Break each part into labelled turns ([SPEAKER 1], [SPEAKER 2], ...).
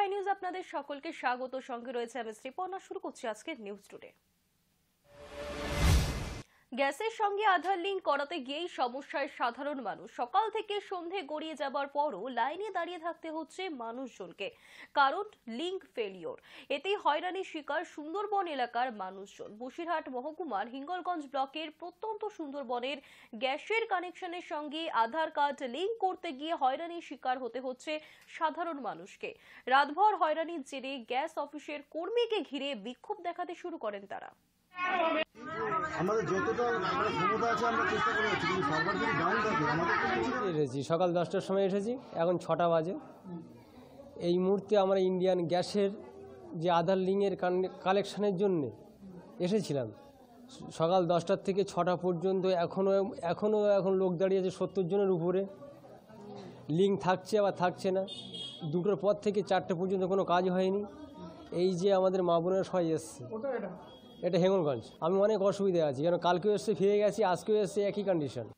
[SPEAKER 1] High news আপনাদের সকলকে স্বাগত। সঙ্গে রয়েছে আমি শ্রীপর্ণা। শুরু করছি আজকের নিউজ টুডে। গ্যাসের সঙ্গে আধার লিঙ্ক করাতে গিয়েই সমস্যায় সাধারণ মানুষ। সকাল থেকে সন্ধে গড়িয়ে যাবার পরও লাইনে দাঁড়িয়ে থাকতে হচ্ছে মানুষজনকে, কারণ লিঙ্ক ফেলিওর। এতেই হয়রানির শিকার সুন্দরবন এলাকার মানুষজন। বসিরহাট মহকুমার হিঙ্গলগঞ্জ ব্লকের প্রত্যন্ত সুন্দরবনের গ্যাসের কানেকশনের সঙ্গে আধার কার্ড লিঙ্ক করতে গিয়ে হয়রানির শিকার হতে হচ্ছে সাধারণ মানুষকে। রাতভর হয়রানির জেরে গ্যাস অফিসের কর্মীকে ঘিরে বিক্ষোভ দেখাতে শুরু করেন তারা।
[SPEAKER 2] আমাদের যতটা ক্ষমতা আছে আমরা চেষ্টা করে যাচ্ছি, কিন্তু সরকার যদি ডাউন থাকে আমাদের
[SPEAKER 3] এসেছি সকাল 10টার সময় এসেছি, এখন 6টা বাজে। এই মুহূর্তে আমরা ইন্ডিয়ান গ্যাসের যে আধার লিঙ্কের কালেকশানের জন্যে এসেছিলাম। সকাল 10টার থেকে 6টা পর্যন্ত এখন লোক দাঁড়িয়ে আছে 70 জনের উপরে। লিঙ্ক থাকছে আবার থাকছে না। 2টোর পর থেকে 4টে পর্যন্ত কোনো কাজ হয়নি। এই যে আমাদের মা বোনেরা সবাই এসছে, এটা হিঙ্গলগঞ্জ। আমি অনেক অসুবিধা আছি, কেন কালকেও এসে ফিরে গেছি, আজকেও এসে একই কন্ডিশন।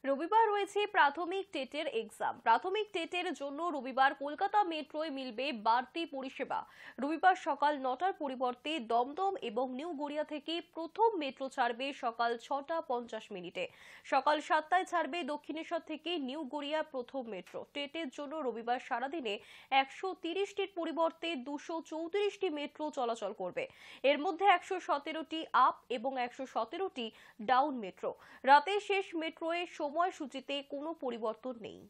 [SPEAKER 1] রবিবার রয়েছে প্রাথমিক টেটের এক্সাম। প্রাথমিক টেটের জন্য রবিবার কলকাতা মেট্রোয় মিলবে বাড়তি পরিষেবা। রবিবার সকাল 9টার পরিবর্তে দমদম এবং নিউ গড়িয়া থেকে প্রথম মেট্রো ছাড়বে সকাল 6:50। সকাল 7টায় ছাড়বে দক্ষিণেশ্বর থেকে নিউ গড়িয়া প্রথম মেট্রো। টেটের জন্য রবিবার সারাদিনে 130টির পরিবর্তে 234টি মেট্রো চলাচল করবে। এর মধ্যে 117টি আপ এবং 117টি ডাউন মেট্রো। রাতে শেষ মেট্রোয়ে সময়সূচিতে কোনো পরিবর্তন নেই।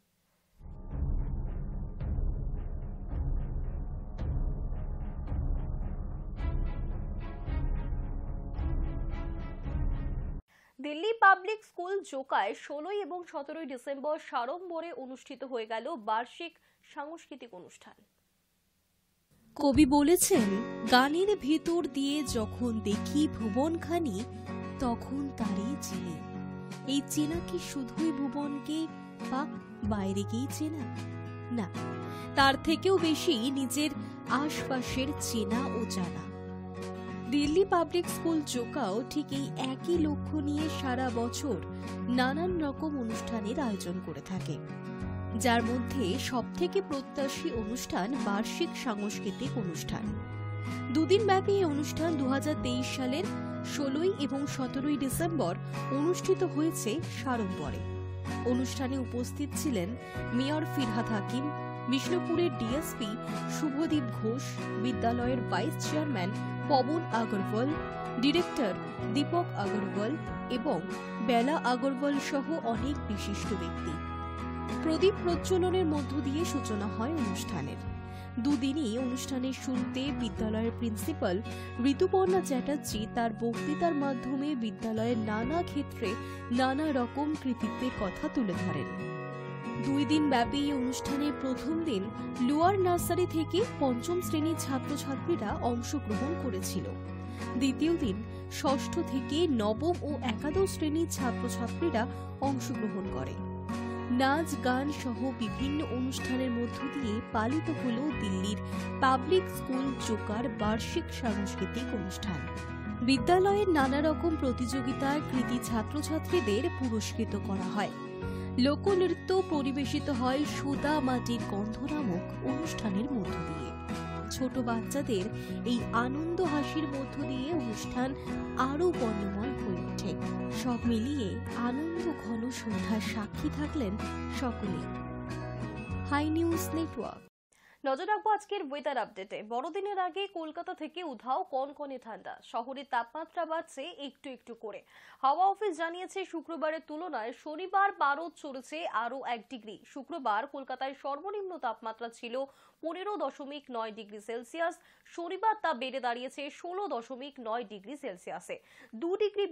[SPEAKER 1] দিল্লি পাবলিক স্কুল জোকায় 16 এবং 17 ডিসেম্বর সাড়ম্বরে অনুষ্ঠিত হয়ে গেল বার্ষিক সাংস্কৃতিক অনুষ্ঠান।
[SPEAKER 4] কবি বলেছেন, গানের ভিতর দিয়ে যখন দেখি ভুবনখানি, তখন তারই চিনি। এই চেনা কি শুধুই ভুবনকে বা বাইরেকেই চেনা? না, তার থেকেও বেশি নিজের আশপাশের চেনা ও জানা। দিল্লি পাবলিক স্কুল জোকাও ঠিক এই একই লক্ষ্য নিয়ে সারা বছর নানান রকম অনুষ্ঠানের আয়োজন করে থাকে, যার মধ্যে সবথেকে প্রত্যাশী অনুষ্ঠান বার্ষিক সাংস্কৃতিক অনুষ্ঠান। দুদিন ব্যাপী এই অনুষ্ঠান 2023 সালের 16 এবং 17 ডিসেম্বর অনুষ্ঠিত হয়েছে সাড়ম্বরে। অনুষ্ঠানে উপস্থিত ছিলেন মেয়র ফিরহাদ হাকিম, বিষ্ণুপুরের ডিএসপি শুভদীপ ঘোষ, বিদ্যালয়ের vice chairman Pawan Agarwal, director Deepak Agarwal এবং বেলা আগরওয়াল সহ অনেক বিশিষ্ট ব্যক্তি। প্রদীপ প্রজ্বলনের মধ্য দিয়ে সূচনা হয় অনুষ্ঠানের। দুদিনই অনুষ্ঠানের শুরুতে বিদ্যালয়ের প্রিন্সিপাল ঋতুপর্ণা চ্যাটার্জি তার বক্তৃতার মাধ্যমে বিদ্যালয়ের নানা ক্ষেত্রে নানা রকম কৃতিত্বের কথা তুলে ধরেন। 2 দিন ব্যাপী এই অনুষ্ঠানের প্রথম দিন লোয়ার নার্সারি থেকে 5ম শ্রেণীর ছাত্রছাত্রীরা অংশগ্রহণ করেছিল। দ্বিতীয় দিন 6ষ্ঠ থেকে 9ম ও 11ম শ্রেণীর ছাত্রছাত্রীরা অংশগ্রহণ করে। নাচ গান সহ বিভিন্ন অনুষ্ঠানের মধ্য দিয়ে পালিত হল দিল্লির পাবলিক স্কুল জোকার বার্ষিক সাংস্কৃতিক অনুষ্ঠান। বিদ্যালয়ের নানা রকম প্রতিযোগিতায় কৃতী ছাত্রছাত্রীদের পুরস্কৃত করা হয়। লোকনৃত্য পরিবেশিত হয় সুদা মাটির গন্ধ নামক অনুষ্ঠানের মধ্য দিয়ে। ছোট বাচ্চাদের এই আনন্দ হাসির মধ্য দিয়ে অনুষ্ঠান আরো বর্ণময় হয়ে ওঠে। সব মিলিয়ে আনন্দ ঘন সন্ধ্যার সাক্ষী থাকলেন সকলেই। High News Network.
[SPEAKER 1] নজর রাখবো আজকের ওয়েদার আপডেটে। বড়দিনের আগে কলকাতা থেকে উধাও কনকনে ঠান্ডা। শহরের তাপমাত্রা বাড়ছে একটু একটু করে। হাওয়া অফিস জানিয়েছে শুক্রবারের তুলনায় শনিবার পারদ চড়েছে আরো 1 ডিগ্রি। শুক্রবার কলকাতায় সর্বনিম্ন তাপমাত্রা ছিল 15.9 ডিগ্রি সেলসিয়াস। শনিবার তা বেড়ে দাঁড়িয়েছে 16.9 ডিগ্রি সেলসিয়াসে। 2 ডিগ্রি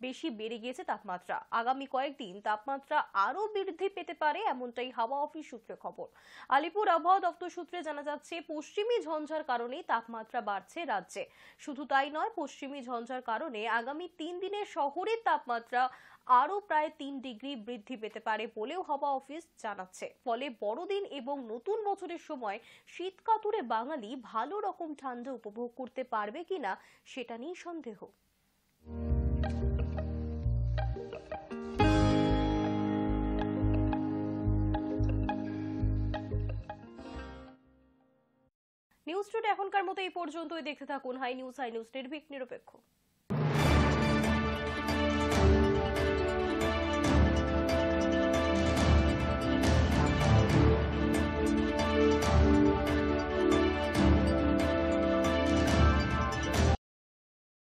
[SPEAKER 1] বেশি বেড়ে গিয়েছে তাপমাত্রা। আগামী কয়েকদিন তাপমাত্রা আরো বৃদ্ধি পেতে পারে, এমনটাই হাওয়া অফিস সূত্রে খবর। আলিপুর আবহাওয়া দপ্তর সূত্রে জানা যাচ্ছে, পশ্চিমী ঝঞ্ঝার কারণে তাপমাত্রা বাড়ছে রাজ্যে। শুধু তাই নয়, পশ্চিমী ঝঞ্ঝার কারণে আগামী 3 দিনে শহরের তাপমাত্রা আরো প্রায় 3 ডিগ্রি বৃদ্ধি পেতে পারে বলেও হাওয়া অফিস জানাচ্ছে। ফলে বড়দিন এবং নতুন বছরের সময় শীতকাতুরে বাঙালি ভালো রকম ঠান্ডা উপভোগ করতে পারবে কিনা সেটা নিয়ে সন্দেহ। নিউজ টুডে এখনকার মতো এই পর্যন্তই। দেখতে থাকুন হাই নিউজ নির্ভীক নিরপেক্ষ।